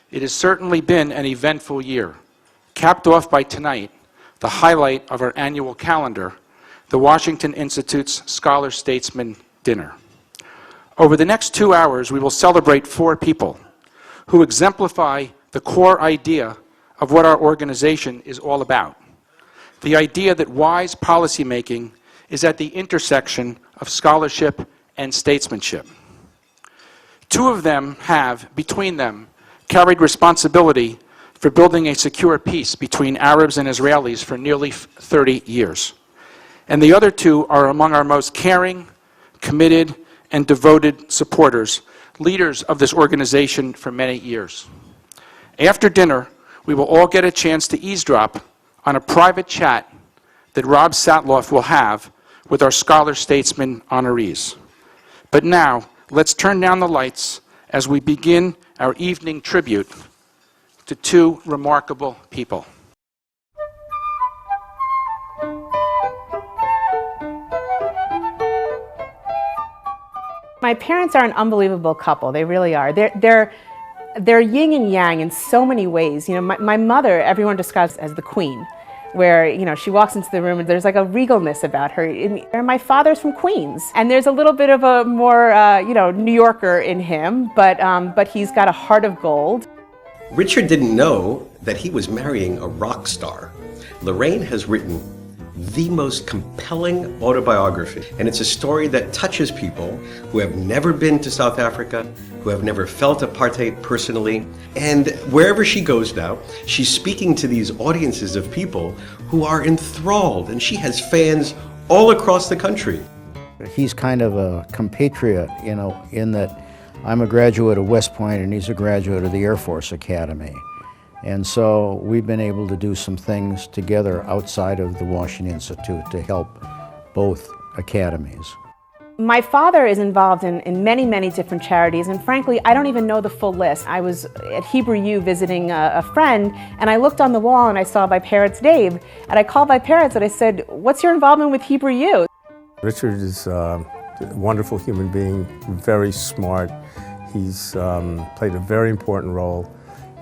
It has certainly been an eventful year, capped off by tonight, the highlight of our annual calendar, the Washington Institute's Scholar Statesman Dinner. Over the next 2 hours, we will celebrate 4 people who exemplify the core idea of what our organization is all about. The idea that wise policymaking is at the intersection of scholarship and statesmanship. 2 of them have, between them, carried responsibility for building a secure peace between Arabs and Israelis for nearly 30 years. And the other 2 are among our most caring, committed, and devoted supporters, leaders of this organization for many years. After dinner, we will all get a chance to eavesdrop on a private chat that Rob Satloff will have with our Scholar Statesman honorees. But now, let's turn down the lights as we begin our evening tribute to 2 remarkable people. My parents are an unbelievable couple. They really are. They're yin and yang in so many ways. You know, my mother, everyone describes as the queen, where, you know, she walks into the room and there's like a regalness about her. And my father's from Queens, and there's a little bit of a more, New Yorker in him, but he's got a heart of gold. Richard didn't know that he was marrying a rock star. Lorraine has written the most compelling autobiography, and it's a story that touches people who have never been to South Africa, who have never felt apartheid personally, and wherever she goes now, she's speaking to these audiences of people who are enthralled, and she has fans all across the country. He's kind of a compatriot, in that I'm a graduate of West Point and he's a graduate of the Air Force Academy. And so we've been able to do some things together outside of the Washington Institute to help both academies. My father is involved in many, many different charities, and frankly, I don't even know the full list. I was at Hebrew U visiting a friend, and I looked on the wall and I saw my parents' name, and I called my parents and I said, "What's your involvement with Hebrew U?" Richard is a wonderful human being, very smart. He's played a very important role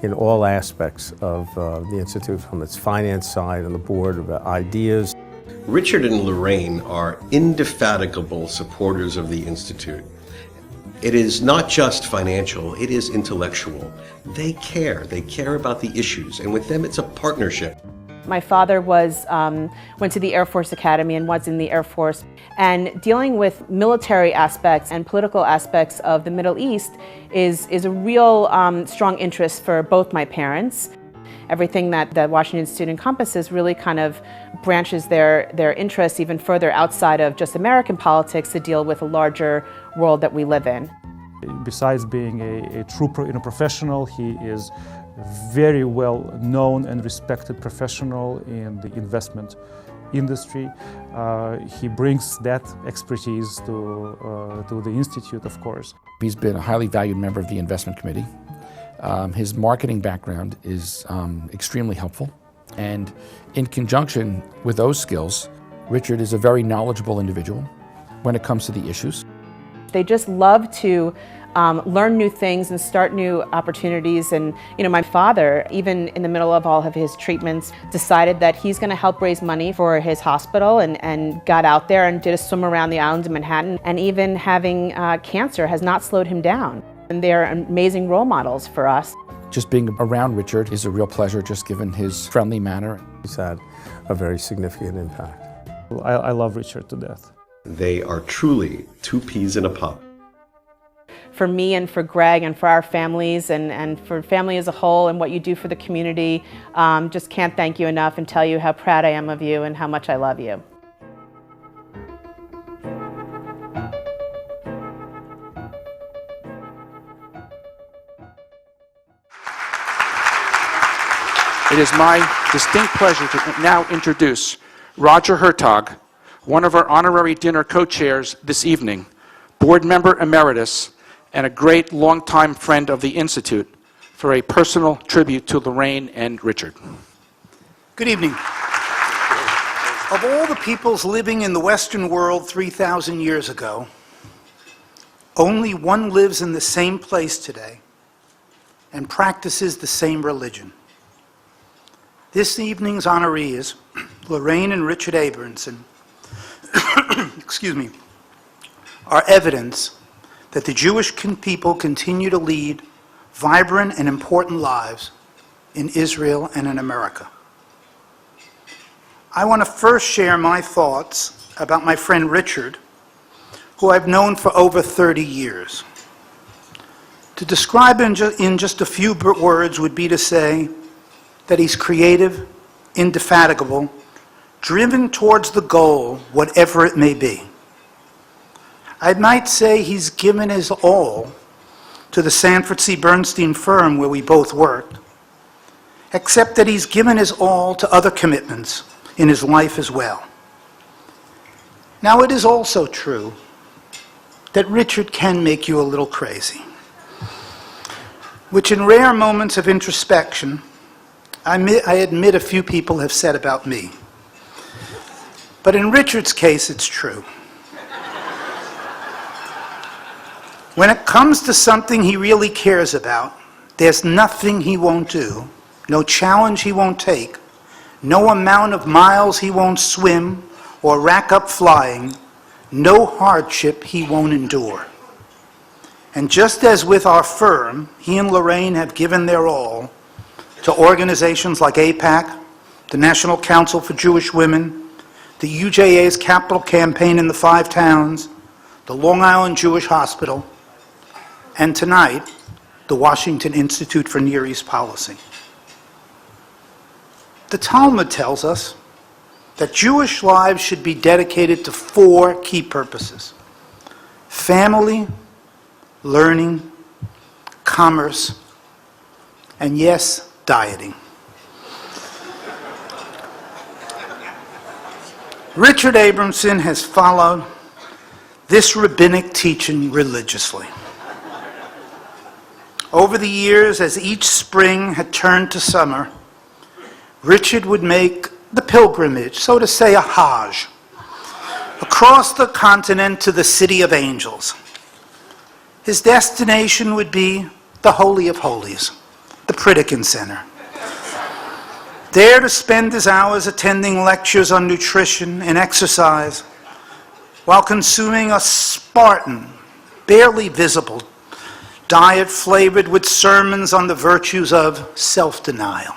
in all aspects of the Institute, from its finance side on the board, of ideas. Richard and Lorraine are indefatigable supporters of the Institute. It is not just financial, it is intellectual. They care about the issues, and with them it's a partnership. My father went to the Air Force Academy and was in the Air Force, and dealing with military aspects and political aspects of the Middle East is a real strong interest for both my parents. Everything that the Washington Institute encompasses really kind of branches their interests even further outside of just American politics to deal with a larger world that we live in. Besides being a true professional, he is very well known and respected professional in the investment industry. He brings that expertise to the Institute, of course. He's been a highly valued member of the investment committee. His marketing background is extremely helpful, and in conjunction with those skills, Richard is a very knowledgeable individual when it comes to the issues. They just love to learn new things and start new opportunities. And my father, even in the middle of all of his treatments, decided that he's going to help raise money for his hospital, and got out there and did a swim around the island of Manhattan. And even having cancer has not slowed him down. And they're amazing role models for us. Just being around Richard is a real pleasure, just given his friendly manner. He's had a very significant impact. I love Richard to death. They are truly 2 peas in a pod. For me and for Greg and for our families and for family as a whole and what you do for the community, just can't thank you enough and tell you how proud I am of you and how much I love you. It is my distinct pleasure to now introduce Roger Hertog, one of our honorary dinner co-chairs this evening, board member emeritus, and a great longtime friend of the Institute, for a personal tribute to Lorraine and Richard. Good evening. Of all the peoples living in the Western world 3,000 years ago, only one lives in the same place today, and practices the same religion. This evening's honorees, Lorraine and Richard Abramson, excuse me, are evidence that the Jewish people continue to lead vibrant and important lives in Israel and in America. I want to first share my thoughts about my friend Richard, who I've known for over 30 years. To describe him in just a few words would be to say that he's creative, indefatigable, driven towards the goal, whatever it may be. I might say he's given his all to the Sanford C. Bernstein firm where we both worked, except that he's given his all to other commitments in his life as well. Now, it is also true that Richard can make you a little crazy, which in rare moments of introspection, I admit a few people have said about me. But in Richard's case, it's true. When it comes to something he really cares about, there's nothing he won't do, no challenge he won't take, no amount of miles he won't swim or rack up flying, no hardship he won't endure. And just as with our firm, he and Lorraine have given their all to organizations like AIPAC, the National Council for Jewish Women, the UJA's capital campaign in the 5 towns, the Long Island Jewish Hospital, and tonight, the Washington Institute for Near East Policy. The Talmud tells us that Jewish lives should be dedicated to 4 key purposes: family, learning, commerce, and yes, dieting. Richard Abramson has followed this rabbinic teaching religiously. Over the years, as each spring had turned to summer, Richard would make the pilgrimage, so to say a Hajj, across the continent to the City of Angels. His destination would be the Holy of Holies, the Pritikin Center. There to spend his hours attending lectures on nutrition and exercise while consuming a Spartan, barely visible diet flavored with sermons on the virtues of self-denial.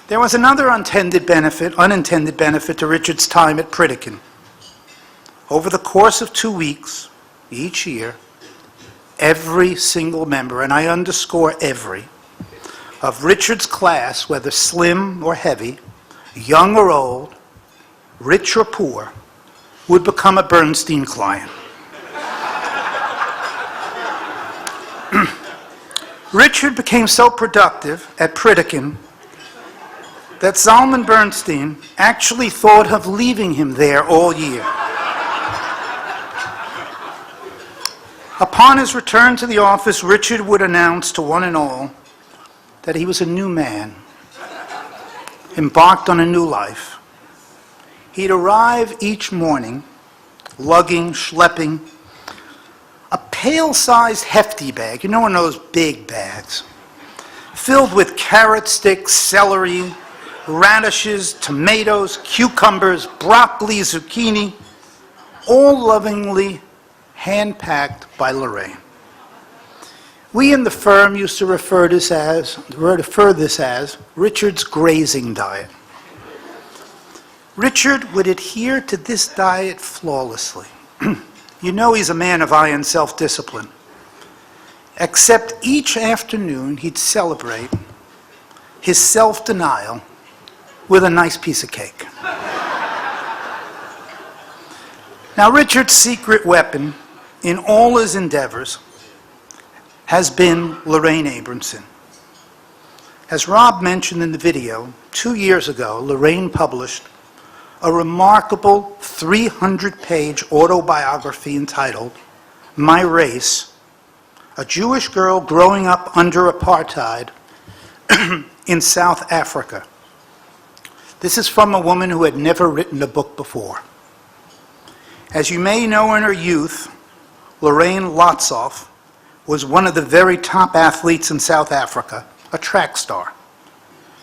There was another unintended benefit to Richard's time at Pritikin. Over the course of 2 weeks, each year, every single member, and I underscore every, of Richard's class, whether slim or heavy, young or old, rich or poor, would become a Bernstein client. Richard became so productive at Pritikin that Zalman Bernstein actually thought of leaving him there all year. Upon his return to the office, Richard would announce to one and all that he was a new man, embarked on a new life. He'd arrive each morning, schlepping, a pail-sized hefty bag, you know, one of those big bags, filled with carrot sticks, celery, radishes, tomatoes, cucumbers, broccoli, zucchini, all lovingly hand-packed by Lorraine. We in the firm used to refer this as Richard's grazing diet. Richard would adhere to this diet flawlessly. You know he's a man of iron self-discipline. Except each afternoon he'd celebrate his self-denial with a nice piece of cake. Now, Richard's secret weapon in all his endeavors has been Lorraine Abramson. As Rob mentioned in the video, 2 years ago, Lorraine published a remarkable 300-page autobiography entitled My Race, a Jewish girl growing up under apartheid in South Africa. This is from a woman who had never written a book before. As you may know, in her youth, Lorraine Lotsoff was one of the very top athletes in South Africa, a track star.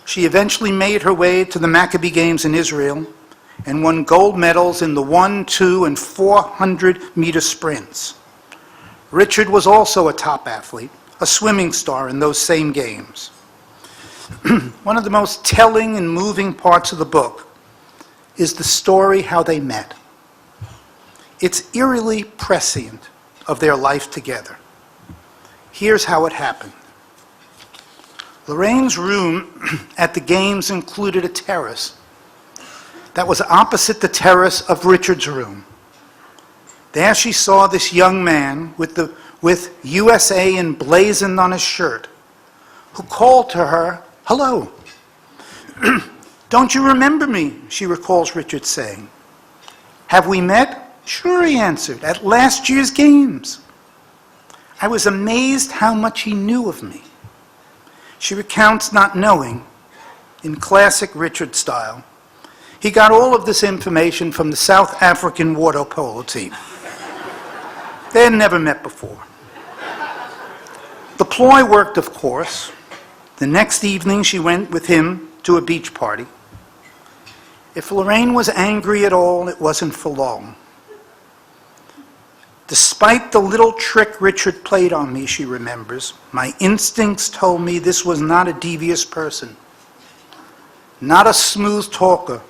She eventually made her way to the Maccabee Games in Israel and won gold medals in the 100, 200, and 400-meter sprints. Richard was also a top athlete, a swimming star in those same games. One of the most telling and moving parts of the book is the story how they met. It's eerily prescient of their life together. Here's how it happened. Lorraine's room at the games included a terrace that was opposite the terrace of Richard's room. There she saw this young man with USA emblazoned on his shirt, who called to her, "Hello." "Don't you remember me?" she recalls Richard saying. "Have we met?" "Sure," he answered, "at last year's games." I was amazed how much he knew of me. She recounts not knowing, in classic Richard style, he got all of this information from the South African water polo team. They had never met before. The ploy worked, of course. The next evening she went with him to a beach party. If Lorraine was angry at all, it wasn't for long. Despite the little trick Richard played on me, she remembers, my instincts told me this was not a devious person, not a smooth talker.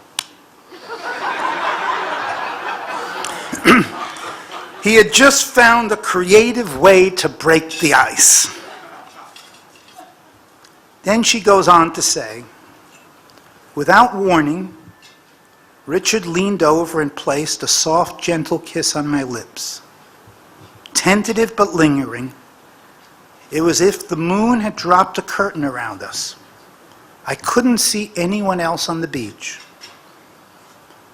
He had just found a creative way to break the ice. Then she goes on to say, without warning, Richard leaned over and placed a soft, gentle kiss on my lips. Tentative but lingering, it was as if the moon had dropped a curtain around us. I couldn't see anyone else on the beach.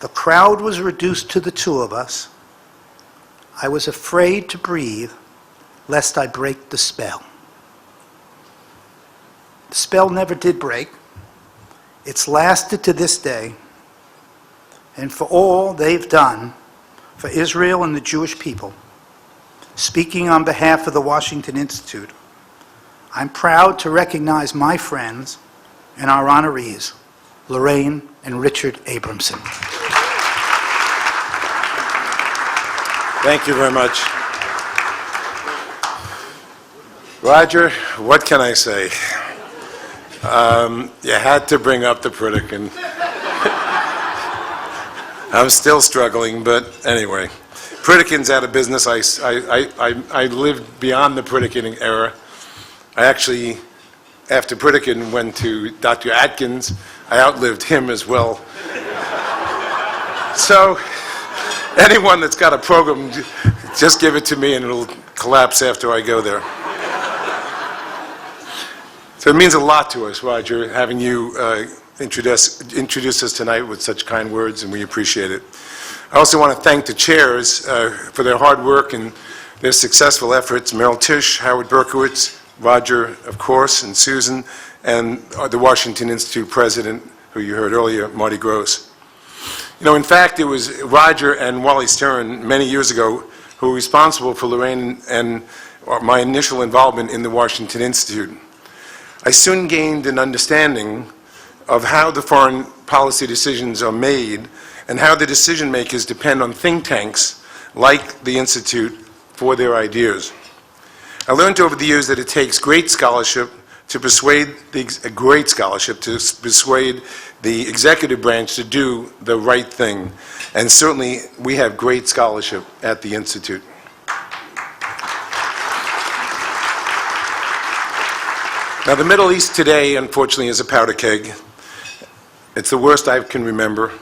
The crowd was reduced to the two of us. I was afraid to breathe, lest I break the spell. The spell never did break. It's lasted to this day. And for all they've done for Israel and the Jewish people, speaking on behalf of the Washington Institute, I'm proud to recognize my friends and our honorees, Lorraine and Richard Abramson. Thank you very much. Roger, what can I say? You had to bring up the Pritikin. I'm still struggling, but anyway. Pritikin's out of business. I lived beyond the Pritikin era. I actually, after Pritikin went to Dr. Atkins, I outlived him as well. So anyone that's got a program, just give it to me and it'll collapse after I go there. So it means a lot to us, Roger, having you introduce us tonight with such kind words, and we appreciate it. I also want to thank the chairs for their hard work and their successful efforts, Merrill Tisch, Howard Berkowitz, Roger, of course, and Susan, and the Washington Institute president, who you heard earlier, Marty Gross. You know, in fact, it was Roger and Wally Stern many years ago who were responsible for Lorraine and my initial involvement in the Washington Institute. I soon gained an understanding of how the foreign policy decisions are made and how the decision makers depend on think tanks like the Institute for their ideas. I learned over the years that it takes great scholarship to persuade the executive branch to do the right thing. And certainly we have great scholarship at the Institute. Now, the Middle East today, unfortunately, is a powder keg. It's the worst I can remember.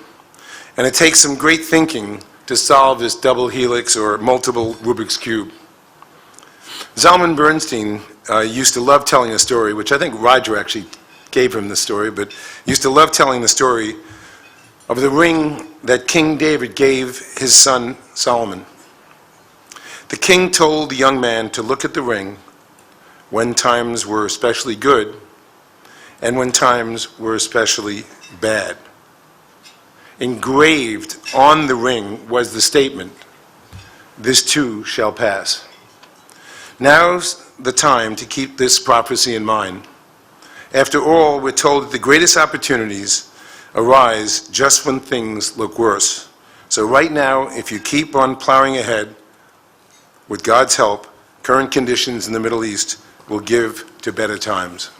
And it takes some great thinking to solve this double helix or multiple Rubik's Cube. Zalman Bernstein used to love telling a story, which I think Roger actually gave him the story, but used to love telling the story of the ring that King David gave his son Solomon. The king told the young man to look at the ring when times were especially good and when times were especially bad. Engraved on the ring was the statement, "This too shall pass." Now's the time to keep this prophecy in mind. After all, we're told that the greatest opportunities arise just when things look worse. So right now, if you keep on plowing ahead, with God's help, current conditions in the Middle East will give to better times.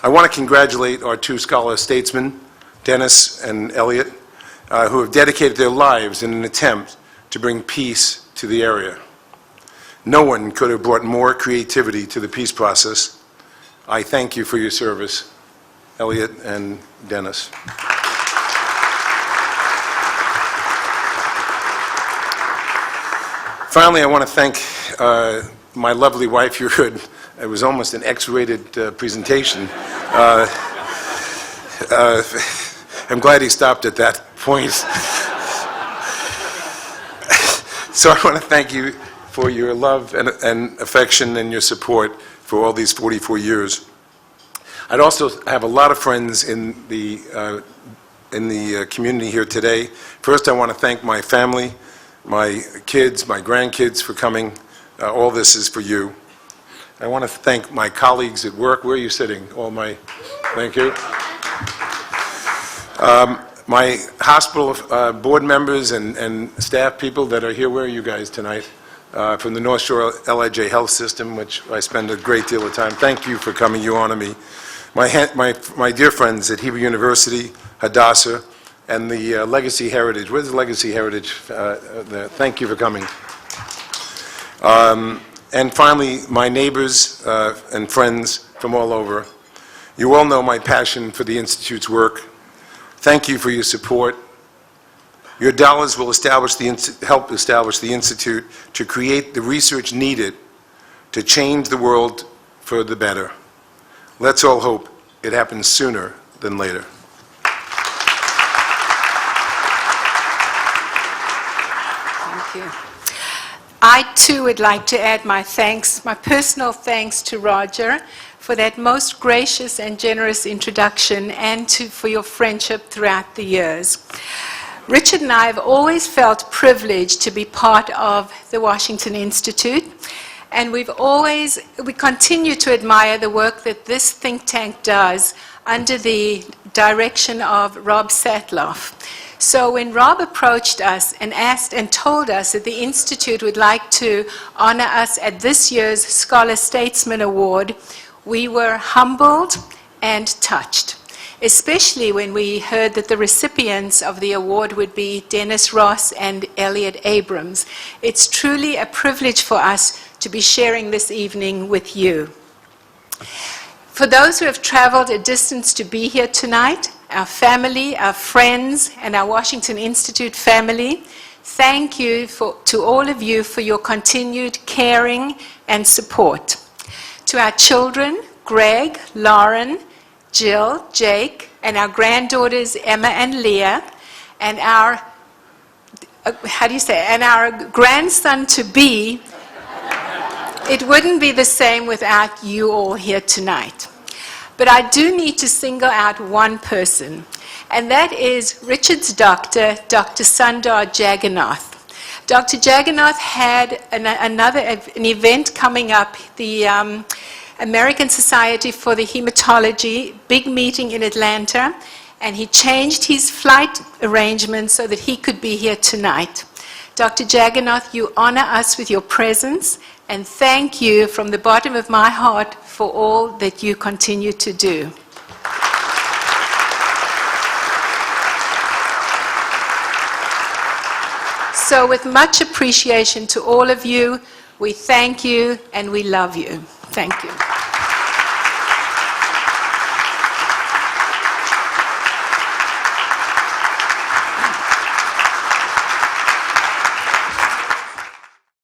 I want to congratulate our two scholar statesmen, Dennis and Elliot, who have dedicated their lives in an attempt to bring peace to the area. No one could have brought more creativity to the peace process. I thank you for your service, Elliot and Dennis. Finally, I want to thank my lovely wife. You heard it was almost an X-rated presentation. I'm glad he stopped at that point. So I want to thank you for your love and affection and your support for all these 44 years. I'd also have a lot of friends in the community here today. First, I want to thank my family, my kids, my grandkids for coming. All this is for you. I want to thank my colleagues at work. Where are you sitting? Thank you. My hospital board members and staff people that are here. Where are you guys tonight? From the North Shore LIJ Health System, which I spend a great deal of time. Thank you for coming. You honor me. My dear friends at Hebrew University, Hadassah, and the Legacy Heritage. Where's the Legacy Heritage? Thank you for coming. And finally, my neighbors and friends from all over. You all know my passion for the Institute's work. Thank you for your support. Your dollars will help establish the Institute to create the research needed to change the world for the better. Let's all hope it happens sooner than later. Thank you. I too would like to add my thanks, my personal thanks to Roger for that most gracious and generous introduction and for your friendship throughout the years. Richard and I have always felt privileged to be part of the Washington Institute, and we continue to admire the work that this think tank does under the direction of Rob Satloff. So when Rob approached us and asked and told us that the Institute would like to honor us at this year's Scholar Statesman Award, we were humbled and touched, especially when we heard that the recipients of the award would be Dennis Ross and Elliot Abrams. It's truly a privilege for us to be sharing this evening with you. For those who have traveled a distance to be here tonight, our family, our friends, and our Washington Institute family, thank you to all of you for your continued caring and support. To our children, Greg, Lauren, Jill, Jake, and our granddaughters, Emma and Leah, and our, and our grandson-to-be, it wouldn't be the same without you all here tonight. But I do need to single out one person, and that is Richard's doctor, Dr. Sundar Jagannath. Dr. Jagannath had an event coming up, the American Society for the Hematology, big meeting in Atlanta, and he changed his flight arrangements so that he could be here tonight. Dr. Jagannath, you honor us with your presence, and thank you from the bottom of my heart for all that you continue to do. So with much appreciation to all of you, we thank you and we love you. Thank you.